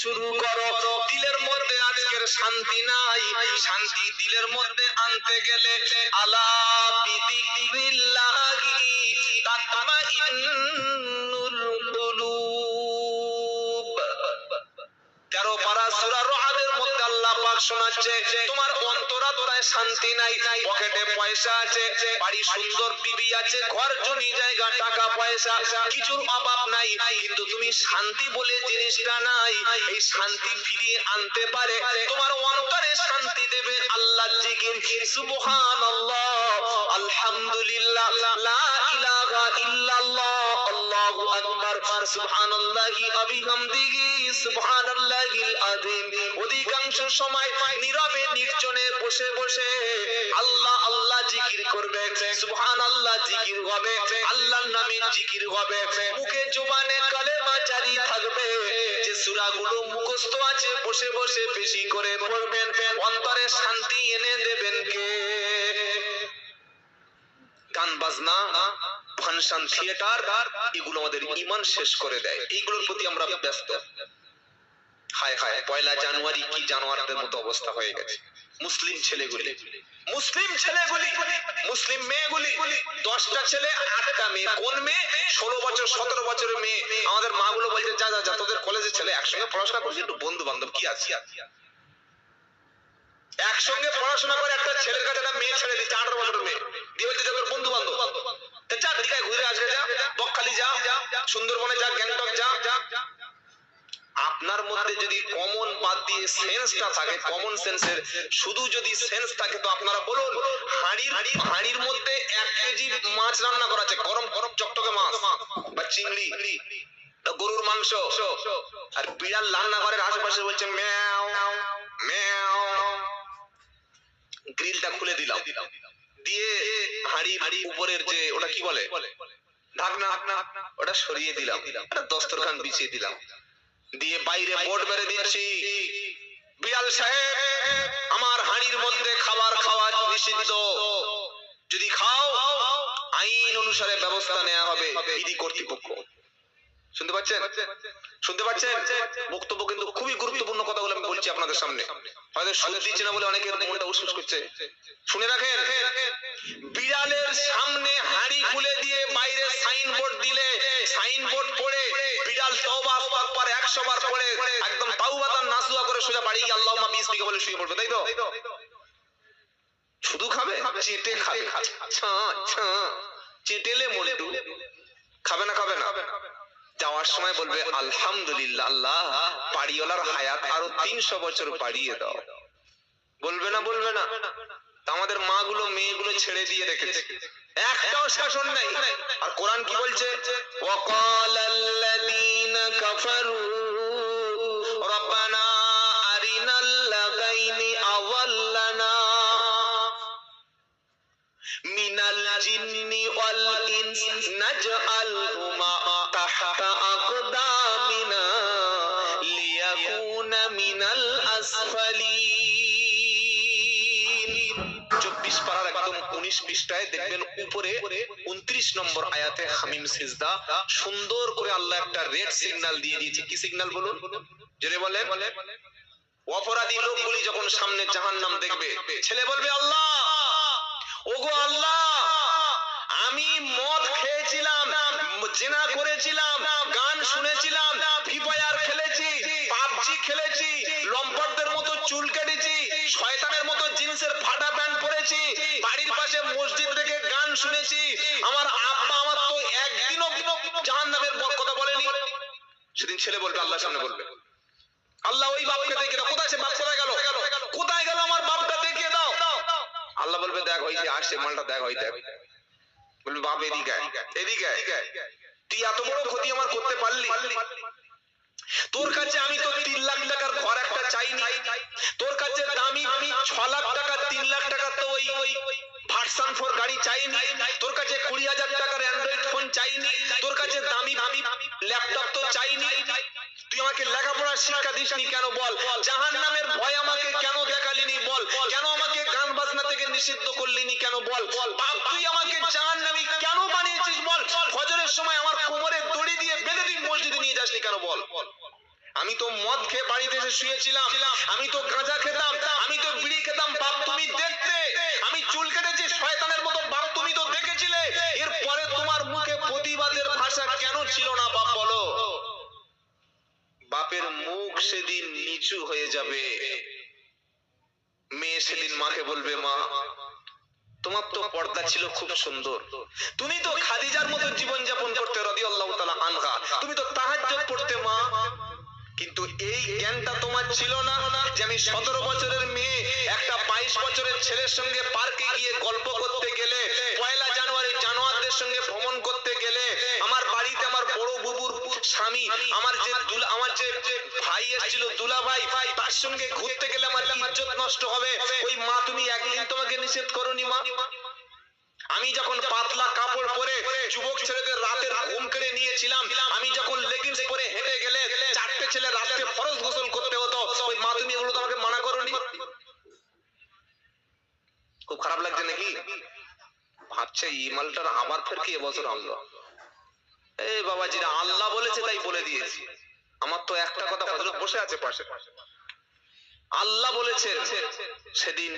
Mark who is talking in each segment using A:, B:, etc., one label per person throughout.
A: শুরু করো। দিলের মধ্যে আজকের শান্তি নাই, শান্তি দিলের মধ্যে আনতে গেলে আলা বিযিকরিল্লাহি তাতমাইন্নুল কুলুব। 13 পারা সূরা রআদের মধ্যে আল্লাহ পাক শোনাচ্ছে, তোমার অন্তরাত্মায় শান্তি নাই, পকেটে পয়সা আছে, বাড়ি সুন্দর বিবি আছে, ঘর জমি জায়গা টাকা পয়সা কিছুর অভাব নাই, কিন্তু তুমি শান্তি বলে জিনিসটা নাই। এই শান্তি ফিরিয়ে আনতে পারে, তোমার অন্তরে শান্তি দেবে আল্লাহর জিকির, সুবহানাল্লাহ, আলহামদুলিল্লাহ, লা ইলাহা ইল্লাল্লাহ, আল্লাহু আকবার, সুবহানাল্লাহি ওয়া বিহামদিহি, সুবহানাল্লাহিল আযীম। অধিকাংশ সময় নীরবে নির্জনে বসে বসে আল্লাহ আল্লাহ জিকির করবে, সুবহানাল্লাহ জিকির হবে, আল্লাহর নামে জিকির হবে, মুখে জবানে কালেমা জারি থাকবে। যে সূরাগুলো মুখস্থ আছে বসে বসে বেশি করে পড়বেন, অন্তরে শান্তি এনে দেবেন কে? গান বাজনা, ফাংশন, থিয়েটার, এগুলো আমাদের ঈমান শেষ করে দেয়। এইগুলোর প্রতি আমরা ব্যস্ত। হায় হায়, 1 জানুয়ারি কি জানোয়ারদের মতো অবস্থা হয়ে গেছে। মুসলিম ছেলেগুলি, মুসলিম ছেলেগুলি, মুসলিম মেয়েগুলি, 10টা ছেলে 8টা মেয়ে। কোন মেয়ে? 16 বছর 17 বছরের মেয়ে। আমাদের মাগুলো বলছে, যা যা যা, তোদের কলেজের ছেলে একসঙ্গে পড়াশোনা করছে, একটু বন্ধু বান্ধব কি আছে, একসঙ্গে পড়াশোনা করে একটা ছেলের কাছে একটা মেয়ে ছেড়ে দিচ্ছে, 18 বছরের মেয়ে, দিয়ে বলছে তোদের বন্ধু বান্ধব, যা দীঘায় ঘুরে আসবে, যা বকখালি যা, সুন্দরবনে যা, গ্যাংটক যা। আপনার মধ্যে যদি কমন বাদ দিয়ে সেন্সটা থাকে, কমন সেন্সের শুধু যদি সেন্স থাকে, তো আপনারা বলুন, হাঁড়ির মধ্যে 1 কেজি মাছ রান্না করা আছে, গরম গরম চকচকে মাছ বা চিংড়ি, গরুর মাংস, আর বিড়াল রান্নাঘরের আশেপাশে বলছে ম্যাও ম্যাও। গ্রিলটা খুলে দিলাম, দিয়ে হাঁড়ির উপরের যে ওটা কি বলে ঢাকনা, ওটা সরিয়ে দিলাম, একটা দস্তরখান বিছিয়ে দিলাম, দিয়ে বাইরে বোর্ড মেরে দিচ্ছি, বিড়াল সাহেব আমার হাঁড়ির মধ্যে খাবার খাওয়া নিষিদ্ধ, যদি খাও আইন অনুসারে ব্যবস্থা নেওয়া হবে বিধি কর্তৃপক্ষ। শুনতে পাচ্ছেন? শুনতে পাচ্ছেন? বক্তব্য কিন্তু খুবই গুরুত্বপূর্ণ কথাগুলো আমি বলছি আপনাদের সামনে, হয়তো সুদ দিচ্ছি না বলে অনেকের মনটা উসুস করছে। শুনে রাখেন, বিড়ালের সামনে হাঁড়ি খুলে দিয়ে বাইরে সাইনবোর্ড দিলে, সাইনবোর্ড পড়ে বিড়াল তওবা আস্তাগফার 100 বার পড়ে একদম তাওবাতান নাসুহা করে সোজা বাড়ি গিয়ে আল্লাহুম্মা বিসমিকা বলে শুয়ে পড়বে, তাই তো? শুধু খাবে? চেটে খাবে, চেটেলে মন্টু খাবে না, খাবে না। যাওয়ার সময় বলবে আলহামদুলিল্লাহ, আল্লাহ বাড়িওয়ালার হায়াত আরো 300 বছর বাড়িয়ে দাও। বলবে না? বলবে না? আমাদের মাগুলো মেয়েগুলো ছেড়ে দিয়ে রেখেছে, একটাও শাসন নাই। আর কোরআন কি বলছে? ওয়াকালাল্লাযীনা কাফারু রাব্বানা আরিনাল লাযাইনি আযাল্লানা মিনাল জিন্নি ওয়াল ইনস নাজআলহুমা তাহতা আকদামিনা লিয়াকুনা মিনাল আসফালিন। 24 পারার একদম 19 পৃষ্ঠায় দেখবেন উপরে 29 নম্বর আয়াতে হামিম সিজদা, সুন্দর করে আল্লাহ একটা রেড সিগন্যাল দিয়ে দিয়েছে। কি সিগন্যাল বলুন? জোরে বলেন। অপরাধী লোকগুলি যখন সামনে জাহান্নাম দেখবে, ছেলে বলবে আল্লাহ, ওগো আল্লাহ, আমি মদ খেয়েছিলাম, জিনা করেছিলাম, গান শুনেছিলাম, ফ্রি ফায়ার খেলেছি, পাবজি খেলেছি, লম্পটদের মতো চুল কেটেছি, শয়তানের মতো জিন্সের ফাটা প্যান্ট পরেছি, বাড়ির পাশে মসজিদ থেকে গান শুনেছি, আমার আব্বা আমার তো একদিনও জাহান্নামের কথা বলেনি। সেদিন ছেলে বলবে, আল্লাহর সামনে বলবে, আল্লাহ ওই বাপকে দেখে দাও, কোথায় সে বাপ, কোথায় গেল, কোথায় গেল আমার বাপটা দেখিয়ে দাও। আল্লাহ বলবে, দেখ ওই যে আসছে মালটা, দেখ ওই দেখ। বলবে বাপ এদিকে এদিকে, তুই এত বড় ক্ষতি আমার করতে পারলি? তোর কাছে আমি তো 3 লাখ টাকার ঘর একটা চাইনি, তোর কাছে দামি 6 লাখ টাকা 3 লাখ টাকা তো ওই ভার্সন 4 গাড়ি চাইনি, তোর কাছে 20,000 টাকার অ্যান্ড্রয়েড ফোন চাইনি, তোর কাছে দামি ল্যাপটপ তো চাইনি, তুই আমাকে লেখাপড়ার শিক্ষা দিসনি কেন বল? জাহান্নামের ভয় আমাকে কেন দেখালিনি বল? কেন আমাকে গান বাজনা থেকে নিষিদ্ধ করলিনি কেন বল? বাপ তুই আমাকে জাহান্নামী কেন বানিয়েছিস বল? ফজরের সময় আমার কোমরে দড়ি দিয়ে বেঁধে তুই মসজিদে নিয়ে যাসনি কেন বল? আমি তো মদ খেয়ে বাড়িতে এসে শুয়েছিলাম, আমি তো গাঁজা খেতাম, আমি তো বিড়ি খেতাম, বাপ তুমি দেখতে, আমি চুল কেটেছি শয়তানের মতো, বাপ তুমি তো দেখেছিলে, এরপরে তোমার মুখে প্রতিবাদের ভাষা কেন ছিল না বাপ বলো? বাপের মুখ সেদিন নিচু হয়ে যাবে। মেয়ে সেদিন মাকে বলবে, মা তোমার তো পর্দা ছিল খুব সুন্দর, তুমি তো খাদিজার মতো জীবন যাপন করতে রাদিয়াল্লাহু তাআলা আনহা, তুমি তো তাহাজ্জুদ পড়তে মা, কিন্তু এই জ্ঞানটা তোমার ছিল না যে আমি 17 বছরের মেয়ে একটা 22 বছরের ছেলের সঙ্গে পার্কে গিয়ে গল্প করতে গেলে, পয়লা জানুয়ারি জানোয়ারদের সঙ্গে ভ্রমণ করতে গেলে, আমার বাড়িতে আমার বড় বুবুর স্বামী, আমার যে ভাই এসেছিল দুলা ভাই, তার সঙ্গে ঘুরতে গেলে আমার ইজ্জত নষ্ট হবে, ওই মা তুমি একদিন তোমাকে নিষেধ করোনি মা? আমি যখন পাতলা কাপড় পরে যুবক ছেলেদের রাতের ঘুম কেড়ে নিয়েছিলাম, আমি যখন লেগিংস পরে হেঁটে গেলে 4টে ছেলে রাতে ফরজ গোসল করতে হতো, ওই মা তুমি এগুলো তোমাকে মানা করোনি? খুব খারাপ লাগছে নাকি? ভাবছে এই মালটার আবার ফের কি এবছর আনলো। এই বাবাজিরা, আল্লাহ বলেছে তাই বলে দিয়েছি। আমার তো একটা কথা, হযরত বসে আছে পাশে, আল্লাহ বলেছেন সেদিন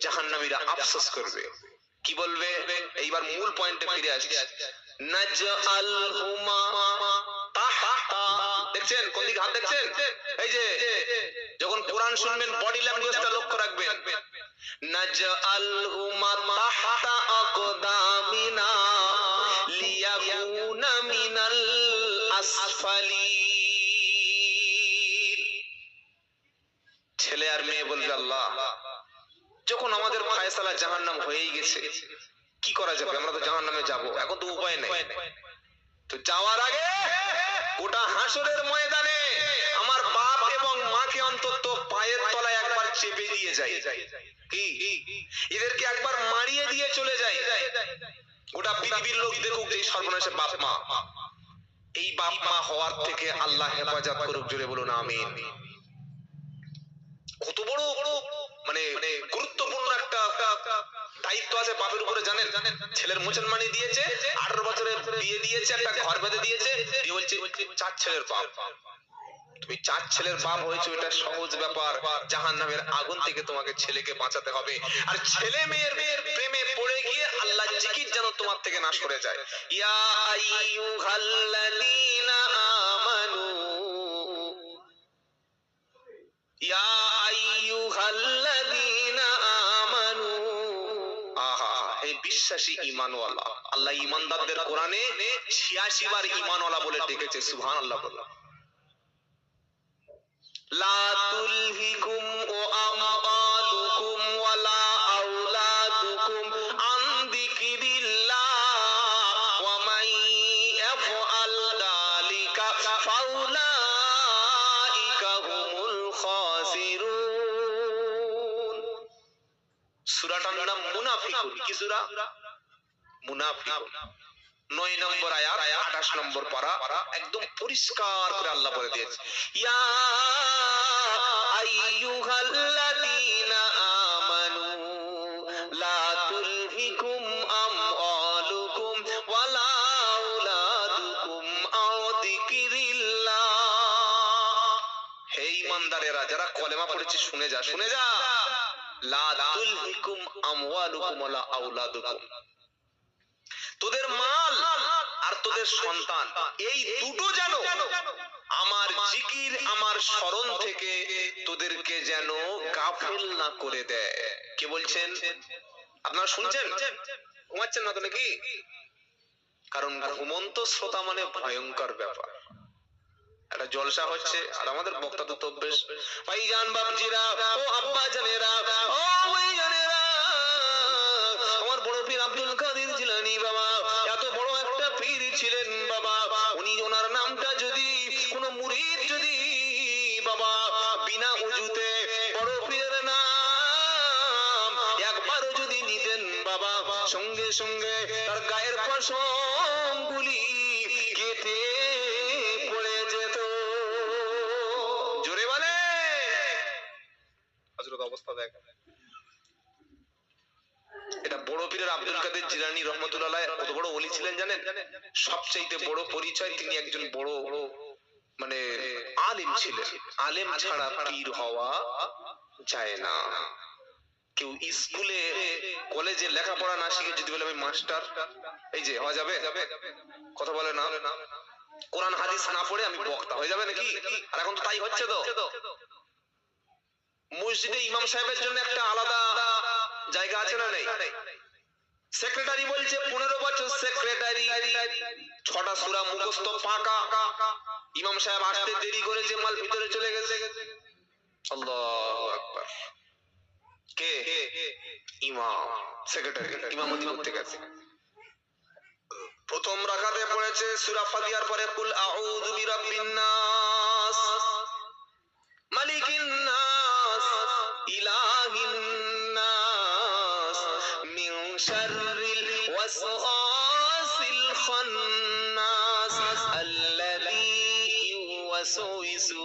A: জাহান্নামীরা আফসোস করবে। কি বলবে? এইবার মূল পয়েন্টে ফিরে আসি। নাজআলহুমা তাহতা, দেখছেন কোন দিকে হাত দেখছেন? এই যে যখন কোরআন শুনবেন বডি ল্যাঙ্গুয়েজটা লক্ষ্য রাখবেন। নাজআলহুমা তাহতা আকদামিনা লিয়াকুনা মিনাল আসফালিন। ছেলে আর মেয়ে বলবে, আল্লাহ যখন আমাদের ফায়সালা জাহান্নাম হয়েই গেছে, কি করা যাবে? আমরা তো জাহান্নামে যাব, এখন তো উপায় নেই। তো যাওয়ার আগে গোটা হাসরের ময়দানে আমার বাপ এবং মাকে অন্তত পায়ের তলায় একবার চেপে দিয়ে যাই, কি এদেরকে একবার মারিয়ে দিয়ে চলে যাই, গোটা পৃথিবীর লোক দেখুক যে সর্বনাশে বাপ মা। এই বাপ মা হওয়ার থেকে আল্লাহ হেফাজত করুক, জোরে বলুন আমিন। কত বড় মানে গুরুত্বপূর্ণ একটা দায়িত্ব আছে বাপের উপরে, জানেন? ছেলের মুসলমানি দিয়েছে, 18 বছরে বিয়ে দিয়েছে, একটা ঘর বেঁধে দিয়েছে, দিয়ে বলছে 4 ছেলের বাপ। তুমি 4 ছেলের বাপ হয়েছে, এটা সহজ ব্যাপার। জাহান্নামের আগুন থেকে তোমাকে ছেলেকে বাঁচাতে হবে। আর ছেলে মেয়ের প্রেমে পড়ে গিয়ে আল্লাহ জিকির যেন তোমার থেকে নাশ করে যায়। ইয়া আইয়ুহাল্লাযীনা আমানু, ইয়া আইয়ুহাল্লাযীনা আমানু, আহা হে বিশ্বাসী ঈমানওয়ালা। আল্লাহ ঈমানদারদের কোরআনে 86 বার ঈমানওয়ালা বলে ডেকেছে, সুবহানাল্লাহ বলো। লা তুলহিকুম আমওয়ালুকুম ওয়ালা আওলাদুকুম আন যিকরিল্লাহ ওয়া মান ইয়াফআল যালিকা ফাউলাইকা হুমুল খাসিরুন। সূরাটার নাম মুনাফিকুন। কি সূরা? মুনাফিকুন। 9 নম্বর আয়াত, 28 নম্বর পারা, একদম পরিষ্কার করে আল্লাহ বলে দিয়েছে, ইয়া আইয়ুহাল্লাযীনা আমানু লা তুলহিকুম আমওয়ালুকুম ওয়ালা আওলাদুকুম আন যিকরিল্লাহ। হে ঈমানদারেরা, যারা কলেমা পড়েছে শুনে যা, শুনে যা। লা তুলহিকুম আমওয়ালুকুম ওয়ালা আওলাদুকুম, তোদের মাল আর তোদের সন্তান, এই দুটো যেন আমার জিকির, আমার স্মরণ থেকে তোদেরকে যেন গাফেল না করে দেয়। কে বলছেন? আপনারা শুনছেন? ঘুমাচ্ছেন না তো নাকি? কারণ ঘুমন্ত শ্রোতা মানে ভয়ঙ্কর ব্যাপার। একটা জলসা হচ্ছে আর আমাদের বক্তা তো বেশ ভাইজান বাপজিরা ও আব্বা জানেরা ও ভাইজানেরা, আমার বড় পীর আব্দুল কাদের জিলানী বাবা এত বড় একটা পীর ছিলেন বাবা। উনি, ওনার নামটা যদি কোন মুরিদ যদি বাবা বিনা উজুতে বড় পীরের নাম একবারও যদি নিতেন বাবা, সঙ্গে সঙ্গে তার গায়ের পশম গুলি কেটে পড়ে যেত। জোরে বলে হযরত অবস্থা দেখ। এটা বড় পীরের আব্দুল কাদের জিলানী রহমাতুল্লাহ আলাইহি কত বড় ওলি ছিলেন জানেন? সবচেয়ে বড় পরিচয় তিনি একজন বড় মানে আলেম ছিলেন। আলেম ছাড়া পীর হওয়া যায় না। কেউ স্কুলে কলেজে লেখাপড়া না শিখে যদি বলে আমি মাস্টার, এই যে হওয়া যাবে? কথা বলে না। কোরআন হাদিস না পড়ে আমি বক্তা, হয়ে যাবে নাকি? আর এখন তো তাই হচ্ছে। তো মসজিদে ইমাম সাহেবের জন্য একটা আলাদা জায়গা আছে না নেই? সেক্রেটারি বলছে 15 বছর সেক্রেটারি, 6টা সূরা মুখস্থ পাকা। ইমাম সাহেব আসতে দেরি করেছে, মাল ভিতরে চলে গেছে। আল্লাহু আকবার। কে? ইমাম। সেক্রেটারি ইমামতি করতে গেছে, প্রথম রাকাতে পড়েছে সূরা ফাতিহার পরে কুল আউযু বিরাব্বিন নাস মালিকিন নাস ইলাহিন নাস মিন শাররিল ওয়াসওয়াসিল খান্নাস আল্লাযী ইউওয়াসউইসু